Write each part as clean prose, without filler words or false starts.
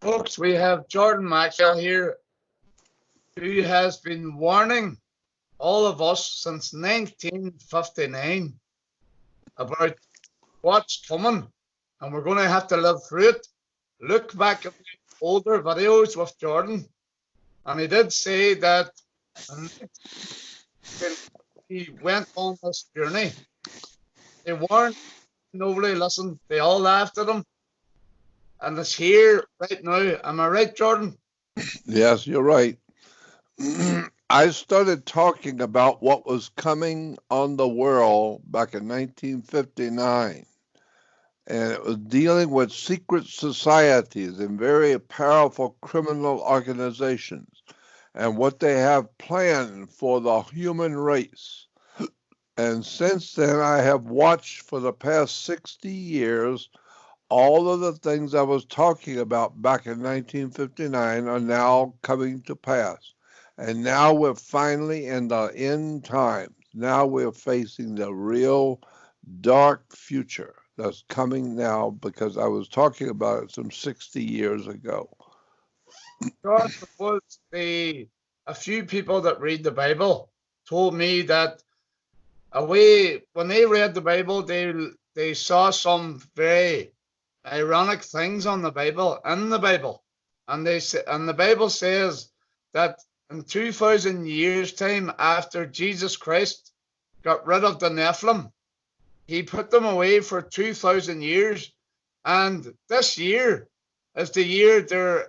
Folks, we have Jordan Maxwell here, who has been warning all of us since 1959 about what's coming, and we're going to have to live through it. Look back at the older videos with Jordan, and he did say that when he went on this journey, they warned, nobody listened, they all laughed at him, and it's here right now. Am I right, Jordan? Yes, you're right. I started talking about what was coming on the world back in 1959, and it was dealing with secret societies and very powerful criminal organizations and what they have planned for the human race. And since then, I have watched for the past 60 years all of the things I was talking about back in 1959 are now coming to pass. And now we're finally in the end times. Now we're facing the real dark future that's coming now because I was talking about it some 60 years ago. Jordan, was a few people that read the Bible told me that when they read the Bible, they saw some very ironic things on the Bible in the Bible, and the Bible says that in 2,000 years time after Jesus Christ got rid of the Nephilim, he put them away for 2,000 years, and this year is the year they're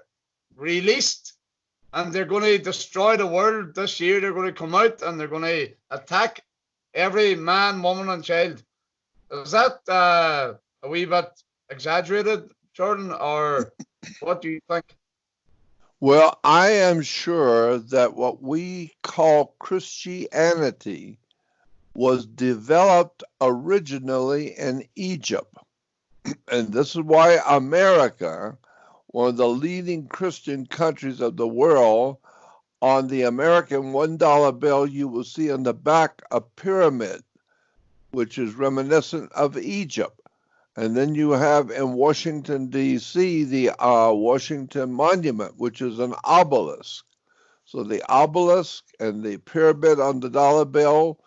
released, and they're going to destroy the world. This year they're going to come out and they're going to attack every man, woman, and child. Is that a wee bit exaggerated, Jordan, or what do you think? Well, I am sure that what we call Christianity was developed originally in Egypt. And this is why America, one of the leading Christian countries of the world, on the American $1 bill, you will see on the back a pyramid, which is reminiscent of Egypt. And then you have in Washington, D.C., the Washington Monument, which is an obelisk. So the obelisk and the pyramid on the dollar bill,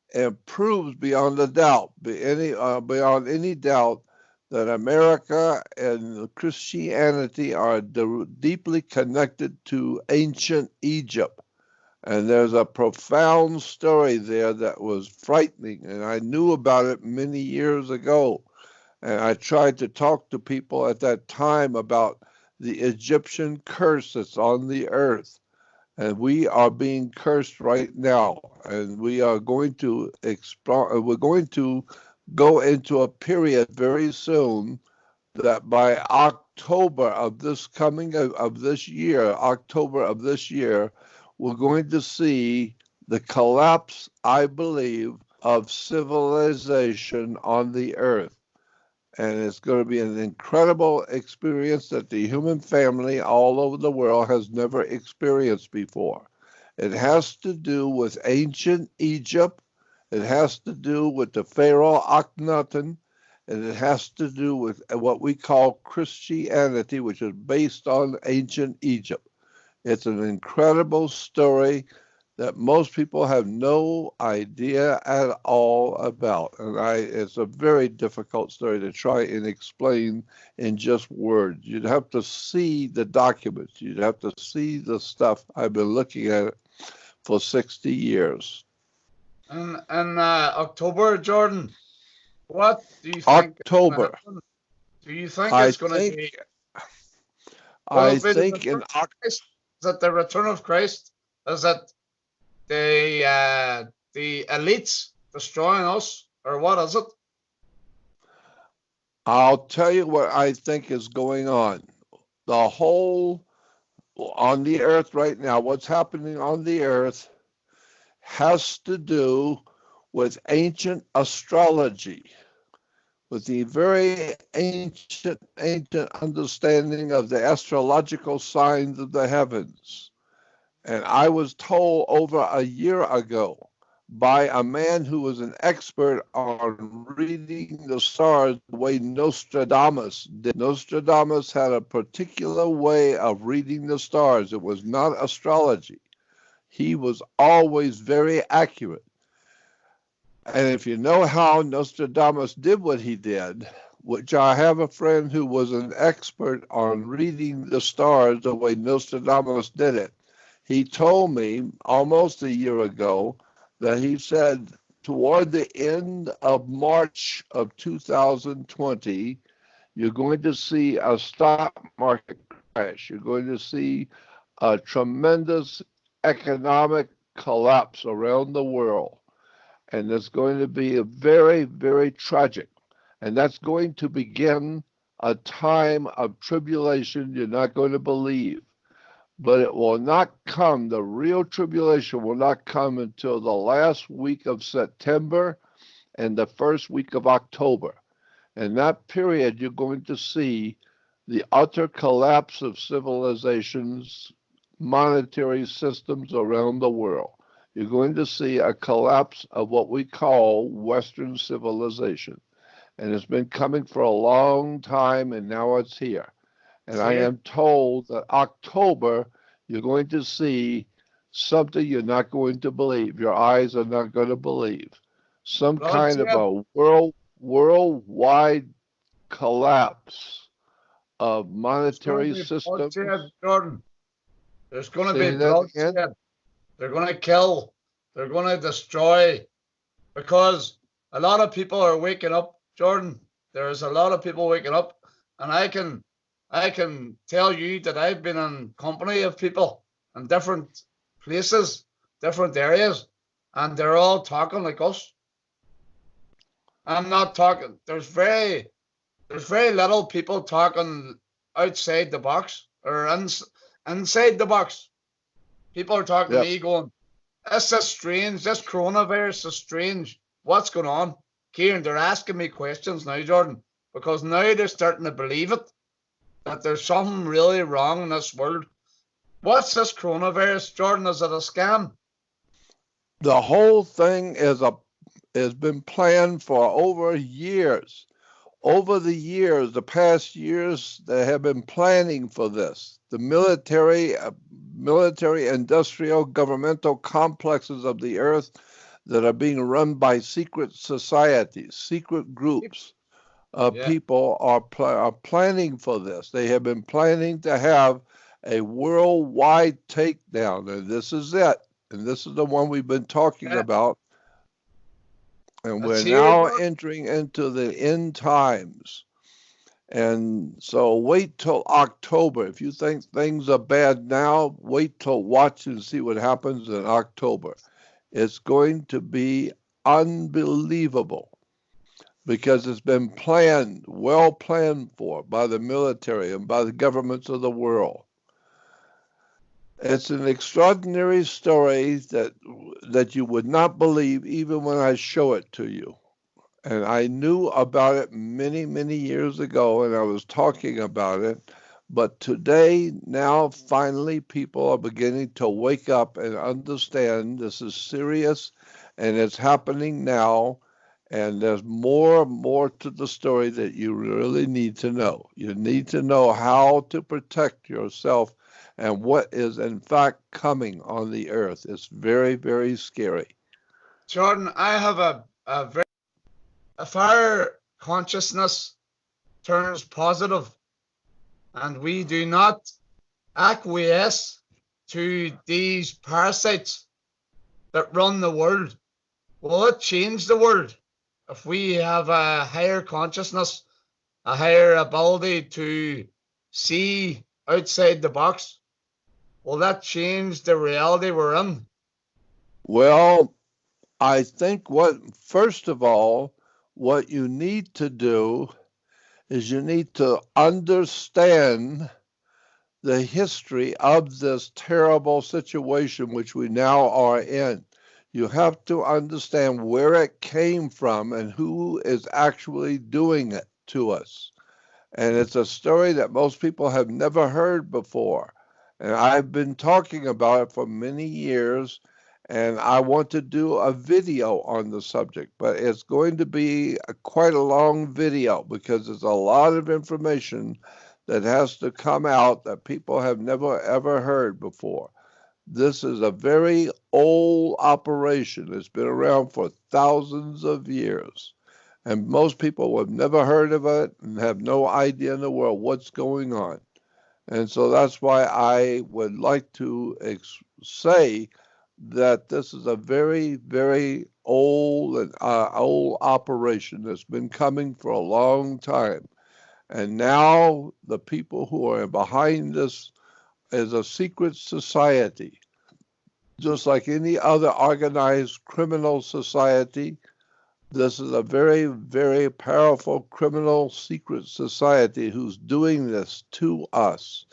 it proves beyond beyond any doubt that America and Christianity are deeply connected to ancient Egypt. And there's a profound story there that was frightening, and I knew about it many years ago. And I tried to talk to people at that time about the Egyptian curse that's on the earth. And we are being cursed right now. And we are going to we're going to go into a period very soon that by October of this year, October of this year, we're going to see the collapse, I believe, of civilization on the earth. And it's going to be an incredible experience that the human family all over the world has never experienced before. It has to do with ancient Egypt. It has to do with the Pharaoh Akhenaten. And it has to do with what we call Christianity, which is based on ancient Egypt. It's an incredible story that most people have no idea at all about. And it's a very difficult story to try and explain in just words. You'd have to see the documents. You'd have to see the stuff. I've been looking at it for 60 years. And October, Jordan, what do you think? October. Do you think it's going to be? I think in October. Is it the return of Christ? Is it the elites destroying us, or what is it? I'll tell you what I think is going on. The whole on the earth right now, what's happening on the earth has to do with ancient astrology, with the very ancient understanding of the astrological signs of the heavens. And I was told over a year ago by a man who was an expert on reading the stars the way Nostradamus did. Nostradamus had a particular way of reading the stars. It was not astrology. He was always very accurate. And if you know how Nostradamus did what he did, which I have a friend who was an expert on reading the stars the way Nostradamus did it, he told me almost a year ago that he said toward the end of March of 2020, you're going to see a stock market crash. You're going to see a tremendous economic collapse around the world. And it's going to be a very, very tragic. And that's going to begin a time of tribulation you're not going to believe. But it will not come, the real tribulation will not come until the last week of September and the first week of October. In that period, you're going to see the utter collapse of civilizations, monetary systems around the world. You're going to see a collapse of what we call Western civilization. And it's been coming for a long time, and now it's here. And I am told that October, you're going to see something you're not going to believe. Your eyes are not going to believe. Some kind of a worldwide collapse of monetary systems. Jordan. There's going to be bloodshed. They're going to kill. They're going to destroy. Because a lot of people are waking up, Jordan. There's a lot of people waking up. And I can tell you that I've been in company of people in different places, different areas, and they're all talking like us. I'm not talking. There's very little people talking outside the box or inside the box. People are talking to me going, this is strange. This coronavirus is strange. What's going on? Kieran, they're asking me questions now, Jordan, because now they're starting to believe it, that there's something really wrong in this world. What's this coronavirus, Jordan? Is it a scam? The whole thing has been planned for over years. Over the years, the past years, they have been planning for this. The military, industrial, governmental complexes of the earth that are being run by secret societies, secret groups of people are planning for this. They have been planning to have a worldwide takedown, and this is it. And this is the one we've been talking about. And we're now entering into the end times. And so wait till October. If you think things are bad now, wait till watch and see what happens in October. It's going to be unbelievable because it's been planned, well planned for by the military and by the governments of the world. It's an extraordinary story that you would not believe even when I show it to you. And I knew about it many, many years ago, and I was talking about it. But today, now, finally, people are beginning to wake up and understand this is serious, and it's happening now. And there's more to the story that you really need to know. You need to know how to protect yourself and what is, in fact, coming on the earth. It's very, very scary. Jordan, I have if our consciousness turns positive and we do not acquiesce to these parasites that run the world, will it change the world? If we have a higher consciousness, a higher ability to see outside the box, will that change the reality we're in? Well, I think first of all, what you need to do is you need to understand the history of this terrible situation which we now are in. You have to understand where it came from and who is actually doing it to us. And it's a story that most people have never heard before. And I've been talking about it for many years. And I want to do a video on the subject, but it's going to be quite a long video because there's a lot of information that has to come out that people have never ever heard before. This is a very old operation. It's been around for thousands of years. And most people have never heard of it and have no idea in the world what's going on. And so that's why I would like to say that this is a very, very old and old operation that's been coming for a long time. And now the people who are behind this is a secret society, just like any other organized criminal society. This is a very, very powerful criminal secret society who's doing this to us.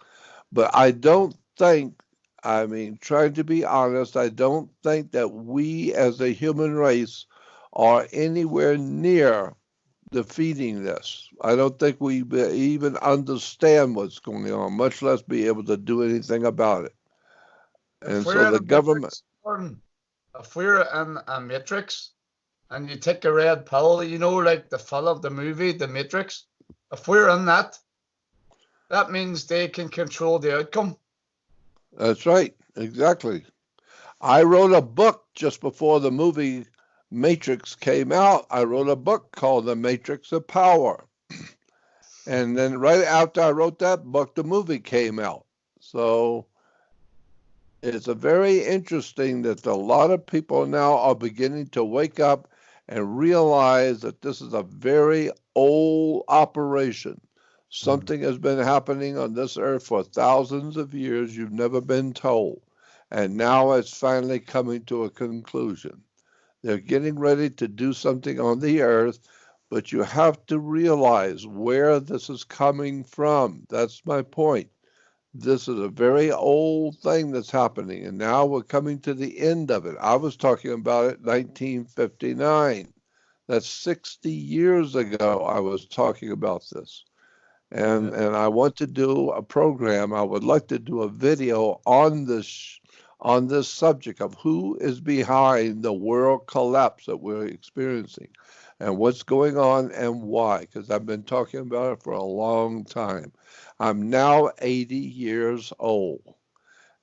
But I don't think, I mean, trying to be honest, I don't think that we as a human race are anywhere near defeating this. I don't think we even understand what's going on, much less be able to do anything about it. And so the government. If we're in a matrix and you take a red pill, you know, like the pill of the movie, The Matrix, if we're in that, that means they can control the outcome. That's right, exactly. I wrote a book just before the movie Matrix came out. I wrote a book called The Matrix of Power. And then right after I wrote that book, the movie came out. So it's a very interesting that a lot of people now are beginning to wake up and realize that this is a very old operation. Something has been happening on this earth for thousands of years you've never been told. And now it's finally coming to a conclusion. They're getting ready to do something on the earth, but you have to realize where this is coming from. That's my point. This is a very old thing that's happening, and now we're coming to the end of it. I was talking about it in 1959. That's 60 years ago I was talking about this. And I want to do a program. I would like to do a video on this subject of who is behind the world collapse that we're experiencing and what's going on and why, because I've been talking about it for a long time. I'm now 80 years old.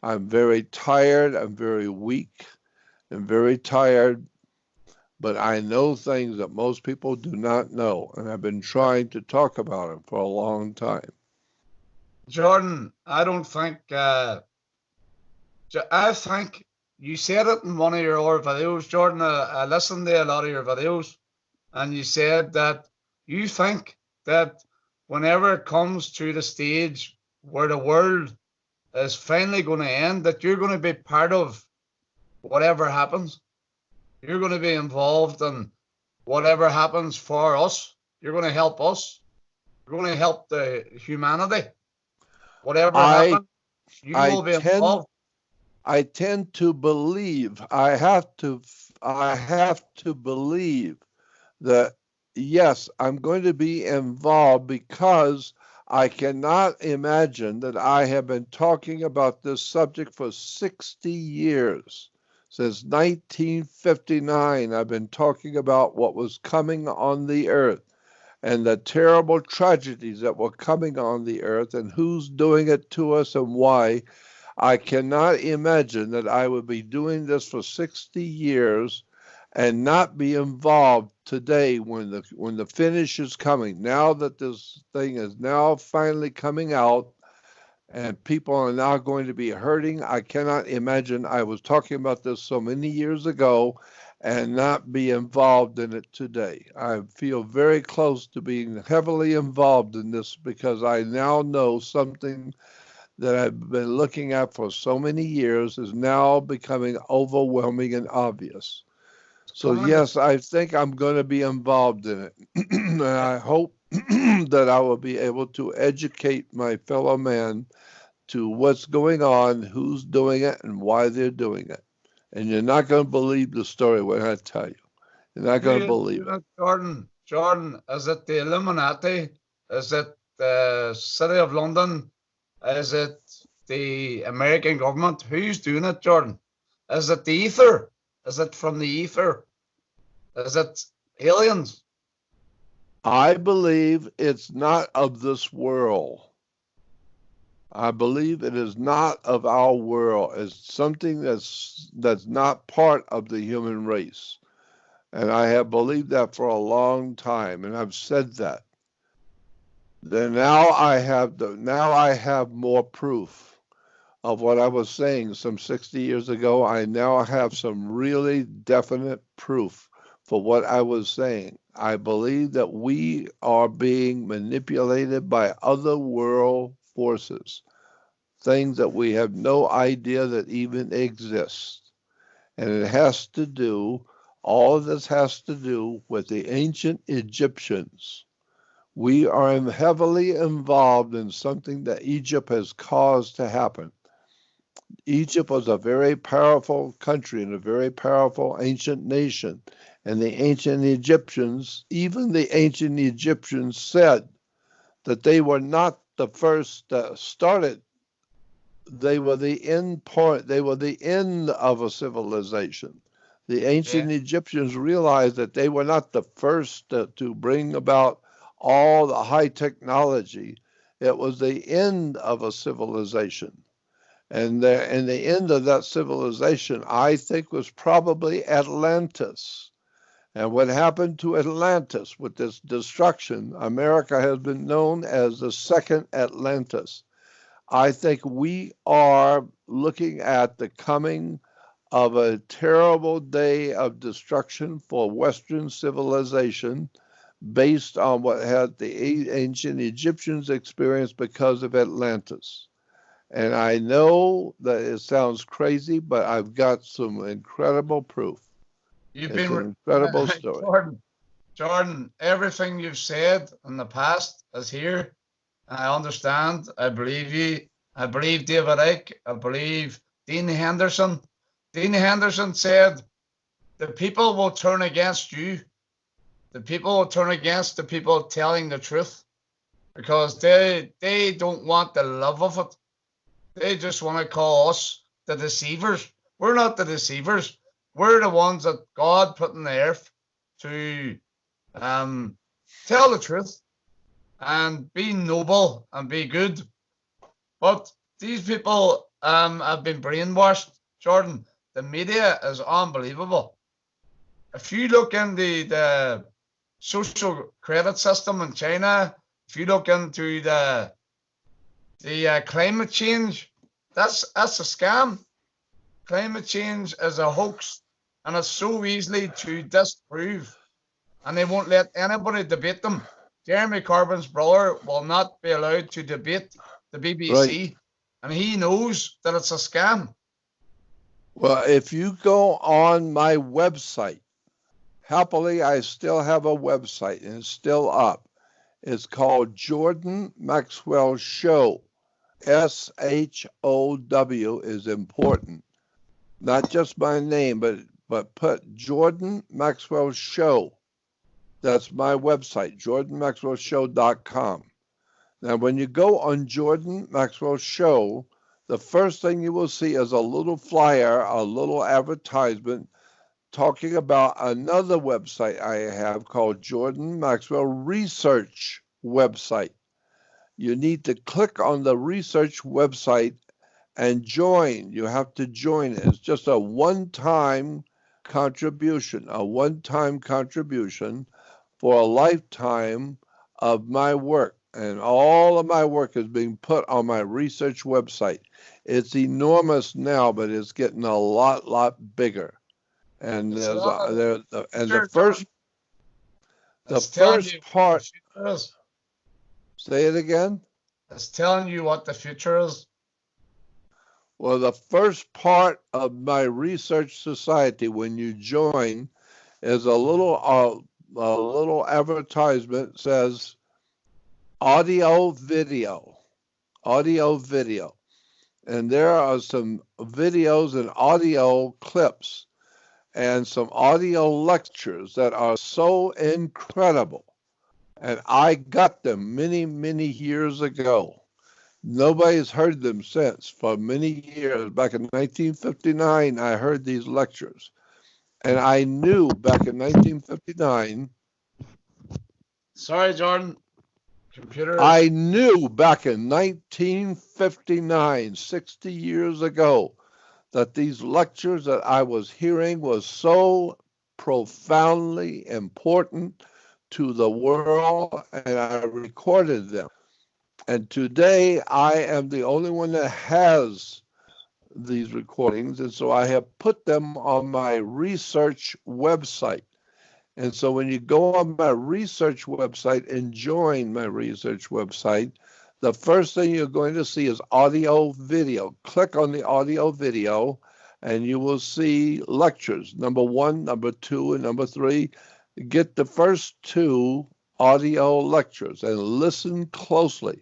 I'm very tired. I'm very weak and very tired. But I know things that most people do not know, and I've been trying to talk about it for a long time. Jordan, I don't think, I think you said it in one of your other videos, Jordan. I listened to a lot of your videos, and you said that you think that whenever it comes to the stage where the world is finally going to end, that you're going to be part of whatever happens. You're going to be involved in whatever happens for us. You're going to help us. You're going to help the humanity. Whatever happens, you will be involved. I tend to believe, I have to believe that, yes, I'm going to be involved because I cannot imagine that I have been talking about this subject for 60 years. Since 1959, I've been talking about what was coming on the earth and the terrible tragedies that were coming on the earth and who's doing it to us and why. I cannot imagine that I would be doing this for 60 years and not be involved today when the finish is coming. Now that this thing is now finally coming out, and people are now going to be hurting. I cannot imagine I was talking about this so many years ago and not be involved in it today. I feel very close to being heavily involved in this because I now know something that I've been looking at for so many years is now becoming overwhelming and obvious. So yes, I think I'm going to be involved in it. And I hope that I will be able to educate my fellow man to what's going on, who's doing it, and why they're doing it. And you're not going to believe the story when I tell you. You're not going to believe it. Jordan, is it the Illuminati? Is it the City of London? Is it the American government? Who's doing it, Jordan? Is it the ether? Is it from the ether? Is it aliens? I believe it's not of this world. I believe it is not of our world. It's something that's not part of the human race. And I have believed that for a long time, and I've said that. Then now I have more proof of what I was saying some 60 years ago. I now have some really definite proof for what I was saying. I believe that we are being manipulated by other world forces, things that we have no idea that even exist. And it has to do, all of this has to do with the ancient Egyptians. We are heavily involved in something that Egypt has caused to happen. Egypt was a very powerful country and a very powerful ancient nation. And the ancient Egyptians, even the ancient Egyptians said that they were not the first that started. They were the end point. They were the end of a civilization. The ancient Egyptians realized that they were not the first to bring about all the high technology. It was the end of a civilization. And the end of that civilization, I think, was probably Atlantis. And what happened to Atlantis with this destruction, America has been known as the second Atlantis. I think we are looking at the coming of a terrible day of destruction for Western civilization based on what had the ancient Egyptians experienced because of Atlantis. And I know that it sounds crazy, but I've got some incredible proof. You've It's been an incredible story. Jordan, everything you've said in the past is here. I understand. I believe you. I believe David Icke. I believe Dean Henderson. Dean Henderson said, the people will turn against you. The people will turn against the people telling the truth because they don't want the love of it. They just want to call us the deceivers. We're not the deceivers. We're the ones that God put in the earth to tell the truth and be noble and be good. But these people have been brainwashed. Jordan, the media is unbelievable. If you look into the social credit system in China, if you look into the climate change, that's a scam. Climate change is a hoax, and it's so easily to disprove, and they won't let anybody debate them. Jeremy Corbyn's brother will not be allowed to debate the BBC, right, and he knows that it's a scam. Well, if you go on my website, happily, I still have a website, and it's still up. It's called Jordan Maxwell Show. SHOW is important. Not just my name, but put Jordan Maxwell Show. That's my website, jordanmaxwellshow.com. Now, when you go on Jordan Maxwell Show, the first thing you will see is a little flyer, a little advertisement talking about another website I have called Jordan Maxwell Research website. You need to click on the research website and join. You have to join it. It's just a one-time contribution for a lifetime of my work. And all of my work is being put on my research website. It's enormous now, but it's getting a lot bigger. And the first part. Say it again. It's telling you what the future is. Well, the first part of my research society, when you join, is a little advertisement says audio video, and there are some videos and audio clips and some audio lectures that are so incredible. And I got them many years ago. Nobody's heard them since. For many years, back in 1959, I heard these lectures. And I knew back in 1959, Sorry, Jordan. Computer. I knew back in 1959, 60 years ago, that these lectures that I was hearing was so profoundly important to the world, and I recorded them. And today I am the only one that has these recordings, and so I have put them on my research website. And so when you go on my research website and join my research website, the first thing you're going to see is audio video. Click on the audio video and you will see lectures, number 1, number 2, and number 3. Get the first 2 audio lectures and listen closely,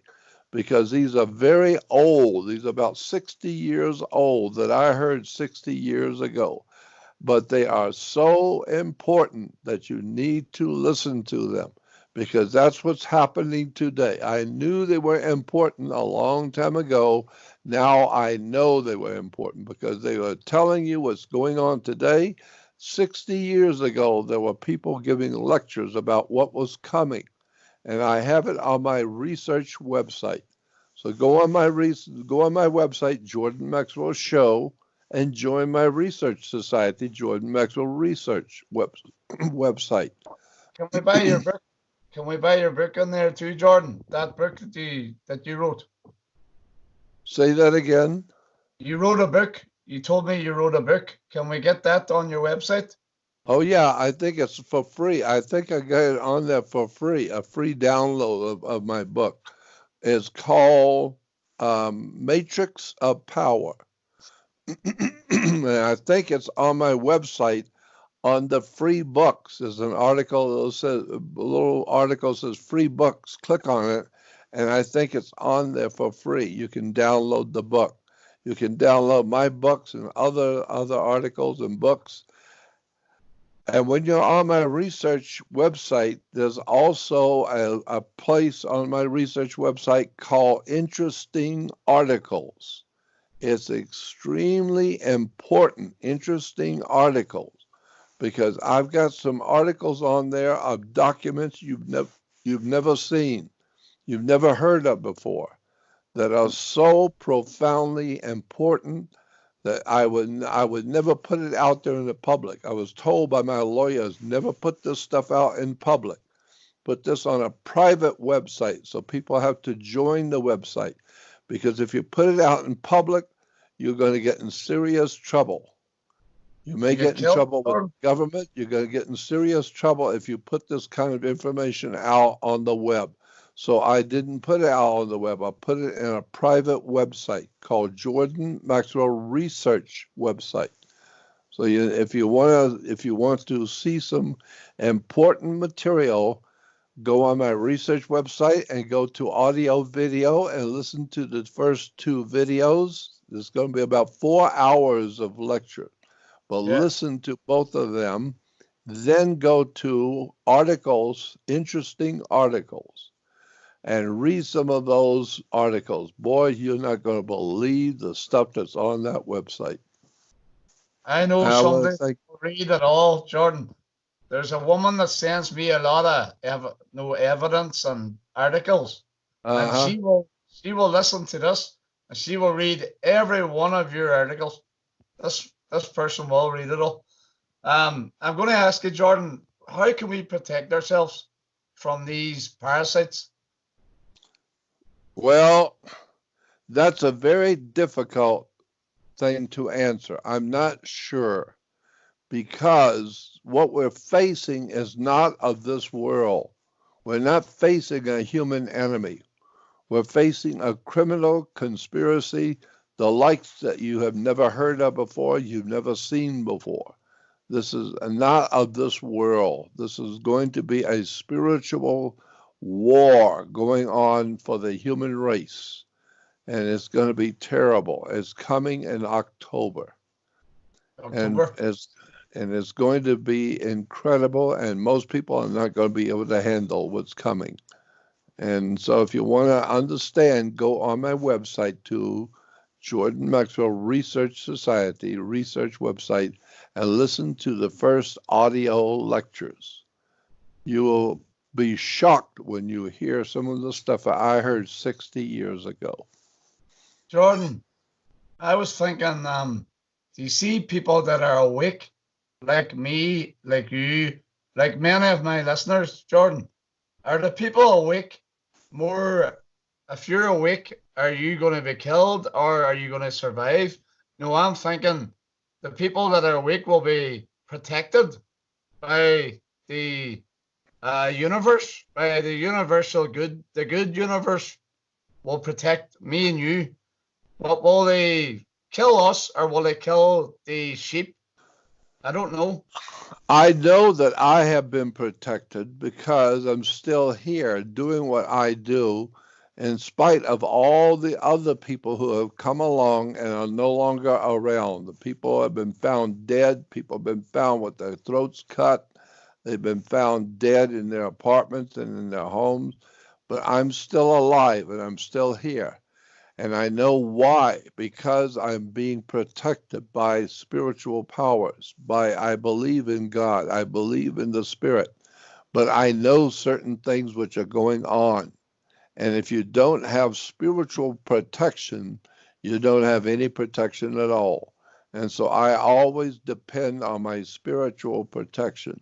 because these are very old. These are about 60 years old that I heard 60 years ago. But they are so important that you need to listen to them, because that's what's happening today. I knew they were important a long time ago. Now I know they were important because they were telling you what's going on today. 60 years ago, there were people giving lectures about what was coming, and I have it on my research website. So go on my website, Jordan Maxwell Show, and join my research society, Jordan Maxwell Research website. Can we buy your book? Can we buy your book on there too, Jordan? That book that you wrote. Say that again. You wrote a book. You told me you wrote a book. Can we get that on your website? Oh yeah, I think it's for free. I think I got it on there for free, a free download of my book. It's called Matrix of Power. And I think it's on my website on the free books. There's an article that says, a little article says free books. Click on it, and I think it's on there for free. You can download the book. You can download my books and other articles and books. And when you're on my research website, there's also a place on my research website called Interesting Articles. It's extremely important, interesting articles, because I've got some articles on there of documents you've never seen, you've never heard of before, that are so profoundly important that I would never put it out there in the public. I was told by my lawyers, never put this stuff out in public. Put this on a private website, so people have to join the website. Because if you put it out in public, you're going to get in serious trouble. You may get in trouble with the government. You're going to get in serious trouble if you put this kind of information out on the web. So I didn't put it out on the web. I put it in a private website called Jordan Maxwell Research website. So if you want to see some important material, go on my research website and go to audio video and listen to the first 2 videos. There's going to be about 4 hours of lecture, but listen to both of them. Then go to articles, interesting articles, and read some of those articles. Boy, you're not going to believe the stuff that's on that website. I know something to read at all, Jordan. There's a woman that sends me a lot of evidence and articles, and she will listen to this, and she will read every one of your articles. This person will read it all. I'm going to ask you, Jordan, how can we protect ourselves from these parasites? Well, that's a very difficult thing to answer. I'm not sure, because what we're facing is not of this world. We're not facing a human enemy. We're facing a criminal conspiracy, the likes that you have never heard of before, you've never seen before. This is not of this world. This is going to be a spiritual war going on for the human race. And it's going to be terrible. It's coming in October. And it's going to be incredible, and most people are not going to be able to handle what's coming. And so if you want to understand, go on my website to Jordan Maxwell Research Society research website and listen to the first audio lectures. You will be shocked when you hear some of the stuff I heard 60 years ago. Jordan, I was thinking, do you see people that are awake, like me, like you, like many of my listeners, Jordan? Are the people awake more? If you're awake, are you going to be killed or are you going to survive? No, I'm thinking the people that are awake will be protected by the universe, by the universal good. The good universe will protect me and you. What will they kill us or will they kill the sheep? I don't know. I know that I have been protected because I'm still here doing what I do in spite of all the other people who have come along and are no longer around. The people have been found dead. People have been found with their throats cut. They've been found dead in their apartments and in their homes. But I'm still alive and I'm still here. And I know why, because I'm being protected by spiritual powers, I believe in God, I believe in the Spirit, but I know certain things which are going on. And if you don't have spiritual protection, you don't have any protection at all. And so I always depend on my spiritual protection.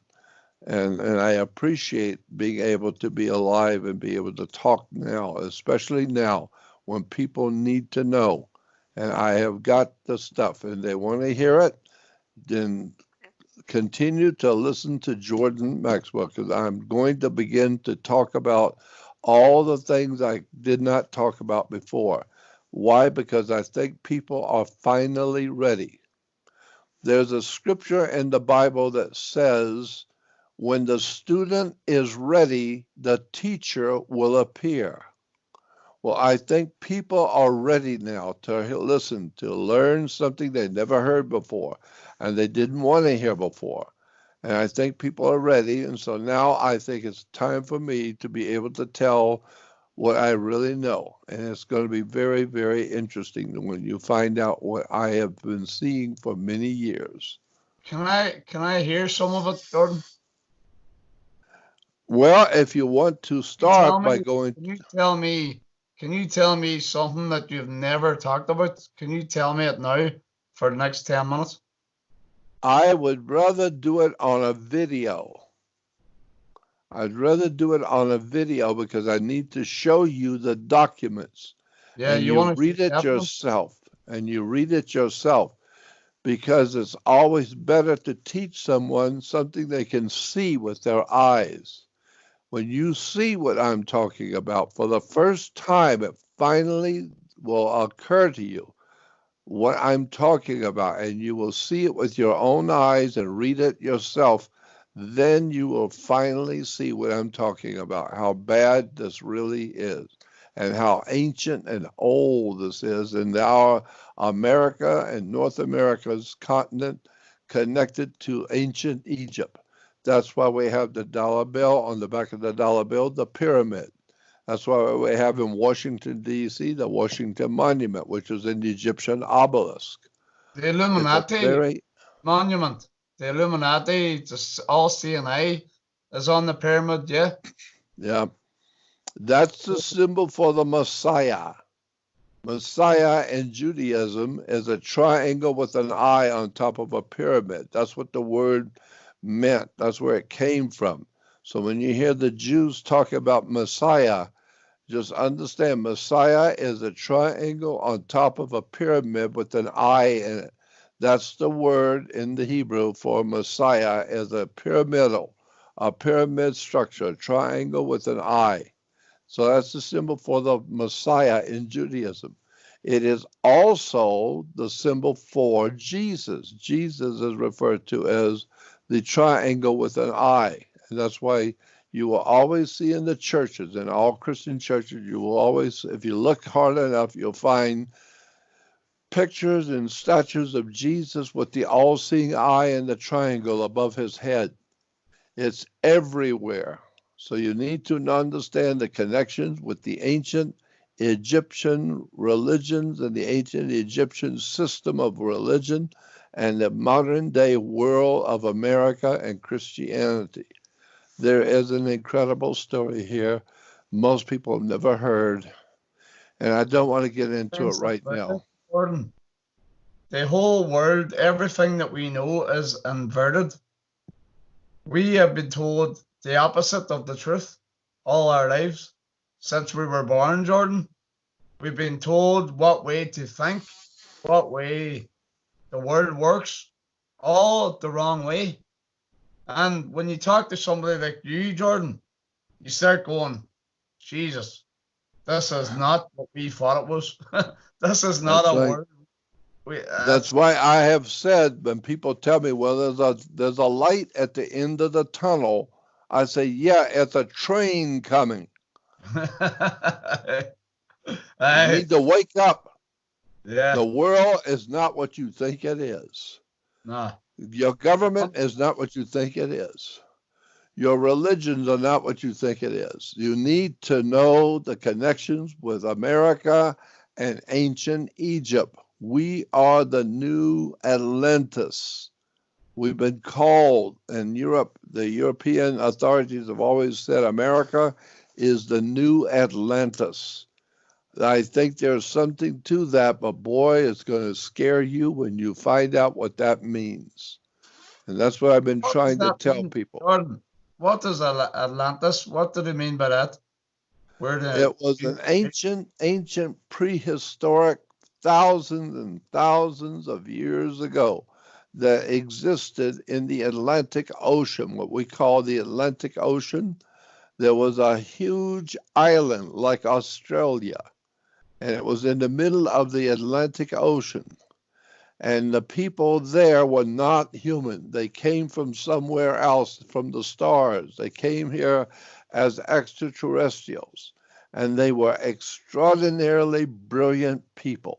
And I appreciate being able to be alive and be able to talk now, especially now when people need to know. And I have got the stuff and they want to hear it, then continue to listen to Jordan Maxwell because I'm going to begin to talk about all the things I did not talk about before. Why? Because I think people are finally ready. There's a scripture in the Bible that says, when the student is ready, the teacher will appear. Well, I think people are ready now to listen, to learn something they never heard before, and they didn't want to hear before. And I think people are ready. And so now I think it's time for me to be able to tell what I really know. And it's going to be very, very interesting when you find out what I have been seeing for many years. Can I hear some of it, Jordan? Well, if you want to start by Can going, you tell me, can you tell me something that you've never talked about? Can you tell me it now for the next 10 minutes? I would rather do it on a video. I'd rather do it on a video because I need to show you the documents Yeah, and you you want to read it definitely. yourself and you read it yourself because it's always better to teach someone something they can see with their eyes. When you see what I'm talking about for the first time, it finally will occur to you what I'm talking about, and you will see it with your own eyes and read it yourself. Then you will finally see what I'm talking about, how bad this really is, and how ancient and old this is, and our America and North America's continent connected to ancient Egypt. That's why we have the dollar bill, on the back of the dollar bill, the pyramid. That's why we have in Washington, D.C., the Washington Monument, which is an Egyptian obelisk. The It's a Illuminati very, monument. The Illuminati, just all CNA is on the pyramid, yeah. yeah, that's the symbol for the Messiah. Messiah in Judaism is a triangle with an eye on top of a pyramid. That's what the word meant. That's where it came from. So when you hear the Jews talk about Messiah, just understand Messiah is a triangle on top of a pyramid with an eye in it. That's the word in the Hebrew for Messiah, is a pyramid structure, a triangle with an eye. So that's the symbol for the Messiah in Judaism. It is also the symbol for Jesus. Jesus is referred to as the triangle with an eye. And that's why you will always see in the churches, in all Christian churches, you will always, if you look hard enough, you'll find pictures and statues of Jesus with the all-seeing eye and the triangle above his head. It's everywhere. So you need to understand the connections with the ancient Egyptian religions and the ancient Egyptian system of religion and the modern day world of America and Christianity. There is an incredible story here most people have never heard, and I don't want to get into it right now. Gordon, the whole world, everything that we know is inverted. We have been told the opposite of the truth all our lives since we were born, Jordan. We've been told what way to think, what way the world works, all the wrong way. And when you talk to somebody like you, Jordan, you start going, Jesus, this is not what we thought it was. This is not That's a right. word. That's why I have said when people tell me, well, there's a light at the end of the tunnel, I say, yeah, it's a train coming. You need to wake up. Yeah. The world is not what you think it is. Nah. Your government is not what you think it is. Your religions are not what you think it is. You need to know the connections with America and ancient Egypt. We are the new Atlantis. We've been called in Europe, the European authorities have always said America is the new Atlantis. I think there's something to that, but boy, it's going to scare you when you find out what that means. And that's what I've been trying to tell people. Jordan, what is Atlantis? What do they mean by that? It was an ancient prehistoric thousands and thousands of years ago that existed in the Atlantic Ocean, what we call the Atlantic Ocean. There was a huge island like Australia, and it was in the middle of the Atlantic Ocean. And the people there were not human. They came from somewhere else, from the stars. They came here as extraterrestrials. And they were extraordinarily brilliant people.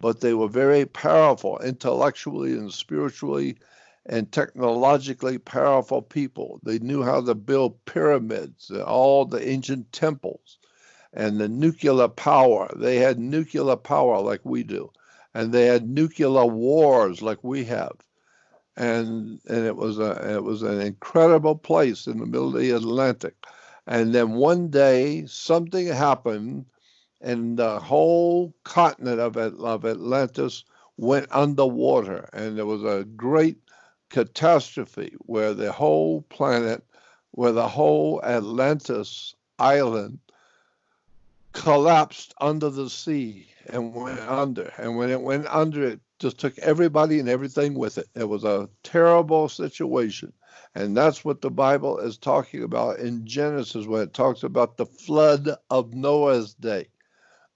But they were very powerful, intellectually and spiritually and technologically powerful people. They knew how to build pyramids, all the ancient temples, and the nuclear power. They had nuclear power like we do. And they had nuclear wars like we have. And it was an incredible place in the middle of the Atlantic. And then one day something happened and the whole continent of Atlantis went underwater. And there was a great catastrophe where the whole planet, where the whole Atlantis island collapsed under the sea and went under. And when it went under, it just took everybody and everything with it. It was a terrible situation. And that's what the Bible is talking about in Genesis when it talks about the flood of Noah's day.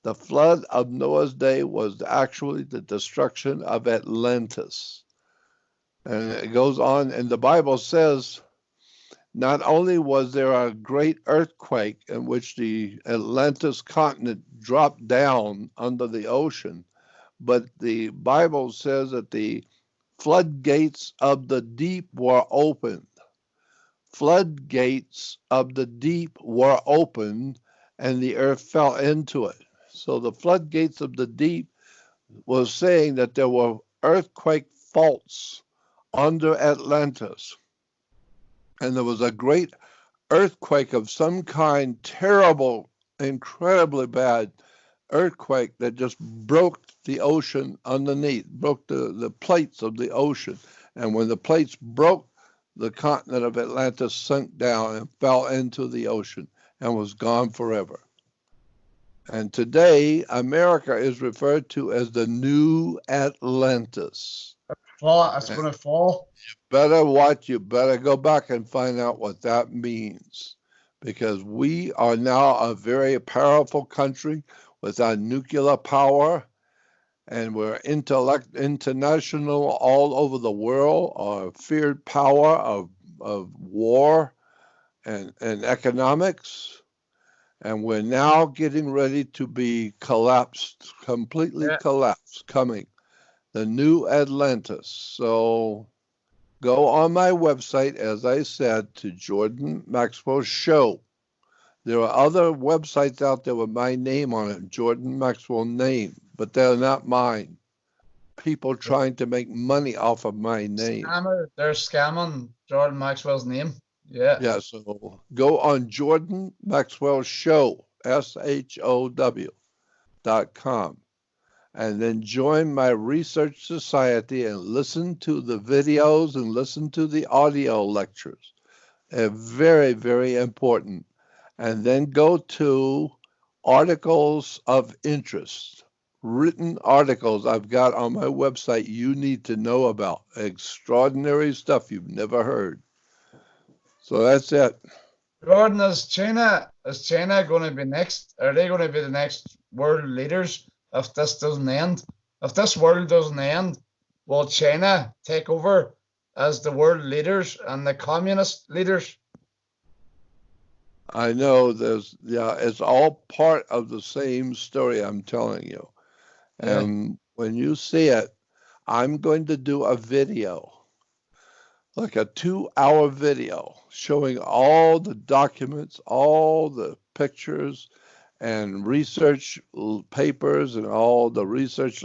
The flood of Noah's day was actually the destruction of Atlantis. And it goes on, and the Bible says, not only was there a great earthquake in which the Atlantis continent dropped down under the ocean, but the Bible says that the floodgates of the deep were opened. Floodgates of the deep were opened, and the earth fell into it. So the floodgates of the deep was saying that there were earthquake faults under Atlantis. And there was a great earthquake of some kind, terrible, incredibly bad earthquake that just broke the ocean underneath, broke the plates of the ocean. And when the plates broke, the continent of Atlantis sunk down and fell into the ocean and was gone forever. And today, America is referred to as the new Atlantis. It's going to fall. You better go back and find out what that means, because we are now a very powerful country with our nuclear power, and we're international all over the world, our feared power of war and economics, and we're now getting ready to be collapsed, completely collapsed, coming. The new Atlantis. So Go on my website, as I said, to Jordan Maxwell Show. There are other websites out there with my name on it, Jordan Maxwell name, but they're not mine. People trying to make money off of my name. They're scamming Jordan Maxwell's name. Yeah. Yeah, so go on Jordan Maxwell Show, SHOW.com, and then join my research society and listen to the videos and listen to the audio lectures. They're very, very important. And then go to articles of interest, written articles I've got on my website you need to know about. Extraordinary stuff you've never heard. So that's it. Jordan, is China going to be next? Are they going to be the next world leaders if this doesn't end? If this world doesn't end, will China take over as the world leaders and the communist leaders? I know it's all part of the same story I'm telling you. And when you see it, I'm going to do a video, like a 2-hour video showing all the documents, all the pictures and research papers and all the research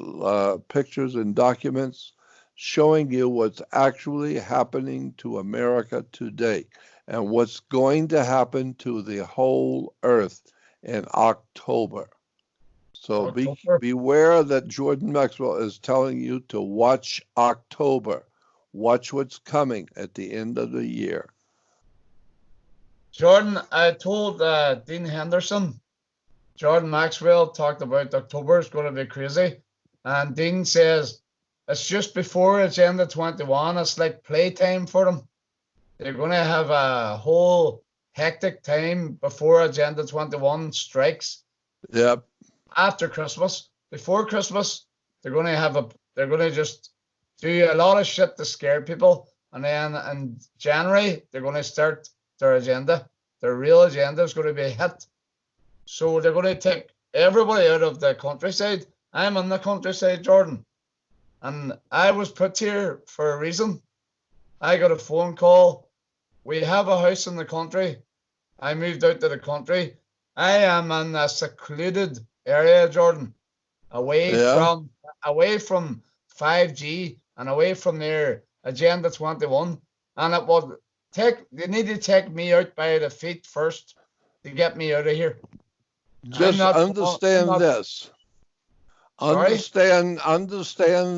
pictures and documents showing you what's actually happening to America today and what's going to happen to the whole earth in October. So beware that Jordan Maxwell is telling you to watch October. Watch what's coming at the end of the year. Jordan, I told Dean Henderson, Jordan Maxwell talked about October is going to be crazy. And Dean says it's just before Agenda 21. It's like playtime for them. They're going to have a whole hectic time before Agenda 21 strikes. Yep. After Christmas, before Christmas, they're going to just do a lot of shit to scare people. And then in January, they're going to start their agenda. Their real agenda is going to be hit. So they're going to take everybody out of the countryside. I'm in the countryside, Jordan. And I was put here for a reason. I got a phone call. We have a house in the country. I moved out to the country. I am in a secluded area, Jordan, away from 5G and away from their Agenda 21. And it would they need to take me out by the feet first to get me out of here. Just understand this. Understand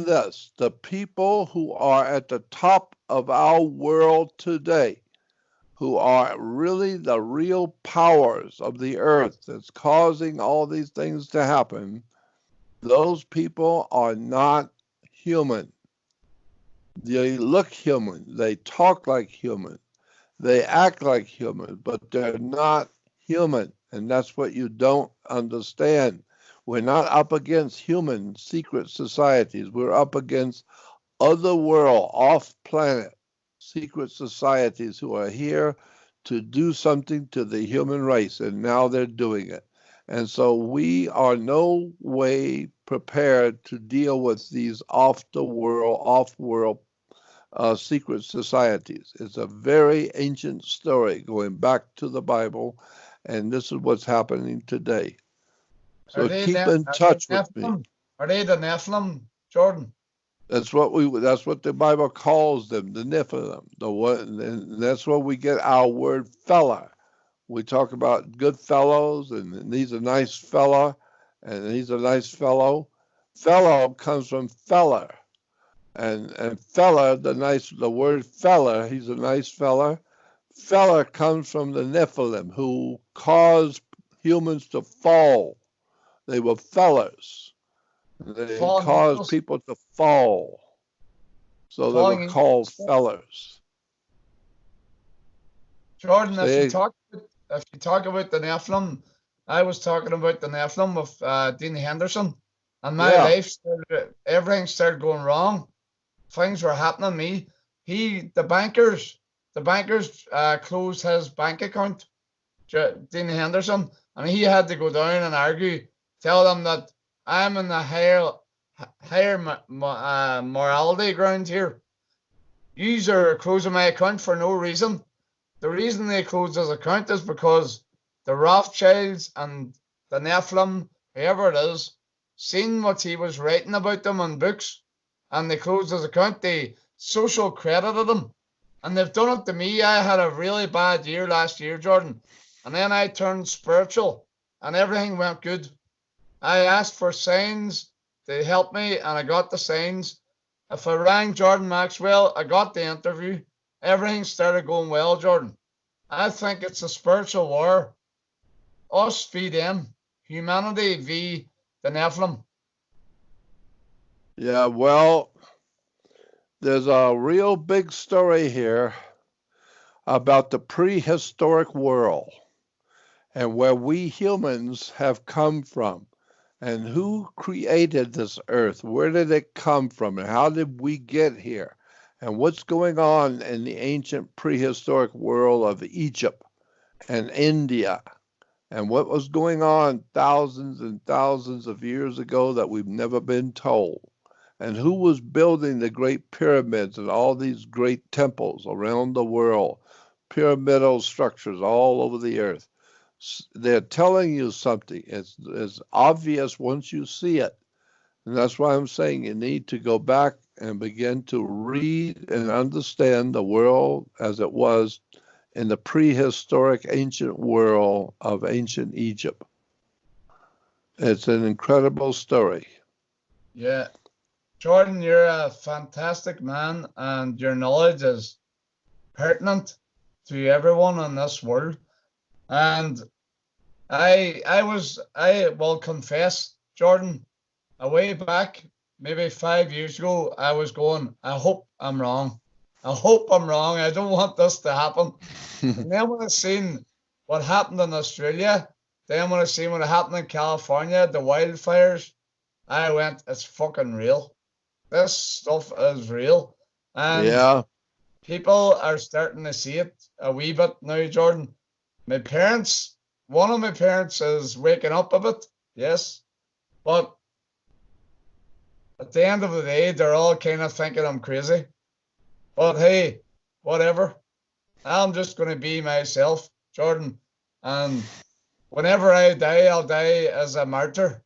this. The people who are at the top of our world today, who are really the real powers of the earth that's causing all these things to happen, those people are not human. They look human. They talk like human. They act like human, but they're not human. And that's what you don't understand. We're not up against human secret societies. We're up against other world, off-planet secret societies who are here to do something to the human race, and now they're doing it. And so we are no way prepared to deal with these off-world secret societies. It's a very ancient story going back to the Bible, and this is what's happening today. So keep in touch with me. Are they the Nephilim, Jordan? That's what the Bible calls them, the Nephilim. And that's where we get our word fella. We talk about good fellows, and he's a nice fella, and he's a nice fellow. Fellow comes from feller. And fella, the word fella, he's a nice fella. Fella comes from the Nephilim, who caused humans to fall. They were fellers. They caused people to fall. So they were called fellers. Jordan, if you talk about the Nephilim, I was talking about the Nephilim with Dean Henderson, and my life everything started going wrong. Things were happening to me. The bankers closed his bank account, Dean Henderson, and he had to go down and argue, tell them that I'm in the higher morality ground here. Yous are closing my account for no reason. The reason they closed his account is because the Rothschilds and the Nephilim, whoever it is, seen what he was writing about them in books, and they closed his account. They social credited him, and they've done it to me. I had a really bad year last year, Jordan, and then I turned spiritual, and everything went good. I asked for signs to help me, and I got the signs. If I rang Jordan Maxwell, I got the interview. Everything started going well, Jordan. I think it's a spiritual war. Us v them. Humanity v the Nephilim. Yeah, well, there's a real big story here about the prehistoric world and where we humans have come from. And who created this earth? Where did it come from? And how did we get here? And what's going on in the ancient prehistoric world of Egypt and India? And what was going on thousands and thousands of years ago that we've never been told? And who was building the great pyramids and all these great temples around the world? Pyramidal structures all over the earth. They're telling you something. It's obvious once you see it. And that's why I'm saying you need to go back and begin to read and understand the world as it was in the prehistoric ancient world of ancient Egypt. It's an incredible story. Yeah. Jordan, you're a fantastic man, and your knowledge is pertinent to everyone in this world. And I will confess, Jordan, a way back, maybe 5 years ago, I was going, I hope I'm wrong. I hope I'm wrong. I don't want this to happen. And then when I seen what happened in Australia, then when I seen what happened in California, the wildfires, I went, it's fucking real. This stuff is real. And Yeah. people are starting to see it a wee bit now, Jordan. My parents, one of my parents is waking up a bit, yes. But at the end of the day, they're all kind of thinking I'm crazy. But hey, whatever. I'm just going to be myself, Jordan. And whenever I die, I'll die as a martyr.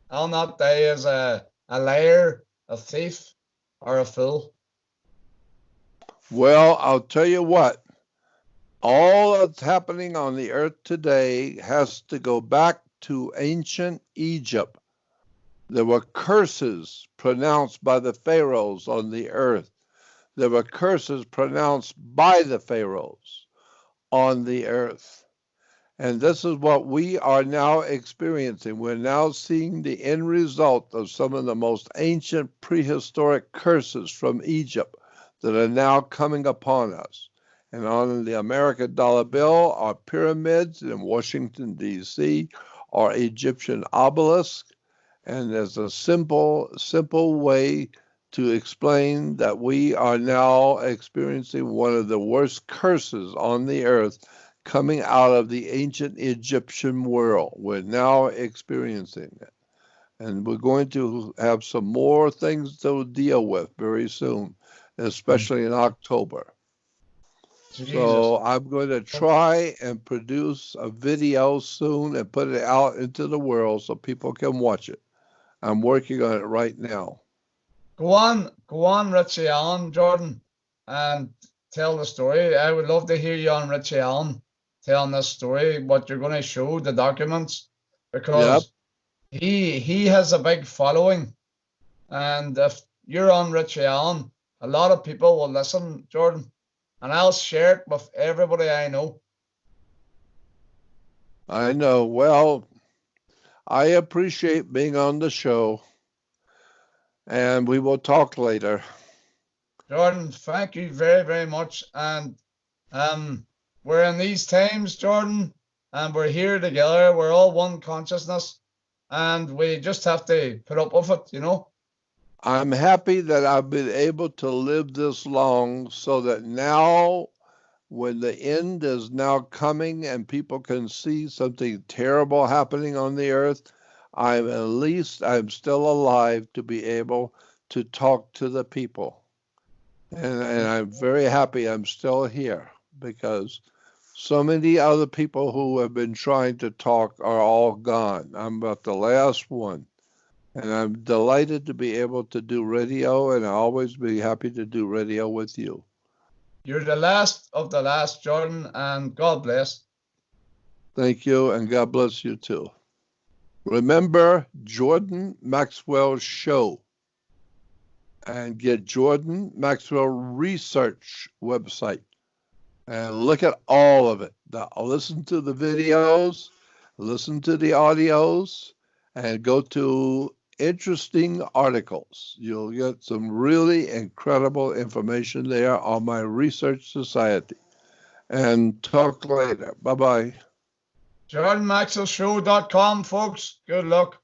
I'll not die as a liar, a thief, or a fool. Well, I'll tell you what. All that's happening on the earth today has to go back to ancient Egypt. There were curses pronounced by the pharaohs on the earth. There were curses pronounced by the pharaohs on the earth. And this is what we are now experiencing. We're now seeing the end result of some of the most ancient prehistoric curses from Egypt that are now coming upon us. And on the American dollar bill are pyramids in Washington, D.C., or Egyptian obelisks. And there's a simple way to explain that we are now experiencing one of the worst curses on the earth coming out of the ancient Egyptian world. We're now experiencing it. And we're going to have some more things to deal with very soon, especially in October. Jesus. So I'm going to try and produce a video soon and put it out into the world so people can watch it. I'm working on it right now. Go on, Richie Allen, Jordan, and tell the story. I would love to hear you on Richie Allen telling this story, what you're going to show, the documents, because he has a big following. And if you're on Richie Allen, a lot of people will listen, Jordan, and I'll share it with everybody I know. I know. Well, I appreciate being on the show, and we will talk later. Jordan, thank you very, very much. And we're in these times, Jordan, and we're here together. We're all one consciousness, and we just have to put up with it, you know. I'm happy that I've been able to live this long so that now, when the end is now coming and people can see something terrible happening on the earth, I'm still alive to be able to talk to the people. And I'm very happy I'm still here, because so many other people who have been trying to talk are all gone. I'm about the last one. And I'm delighted to be able to do radio, and I'll always be happy to do radio with you. You're the last of the last, Jordan, and God bless. Thank you, and God bless you too. Remember Jordan Maxwell Show, and get Jordan Maxwell Research website and look at all of it. Listen to the videos, listen to the audios, and go to interesting articles. You'll get some really incredible information there on my research society. And talk later. Bye-bye. JordanMaxwellShow.com, folks. Good luck.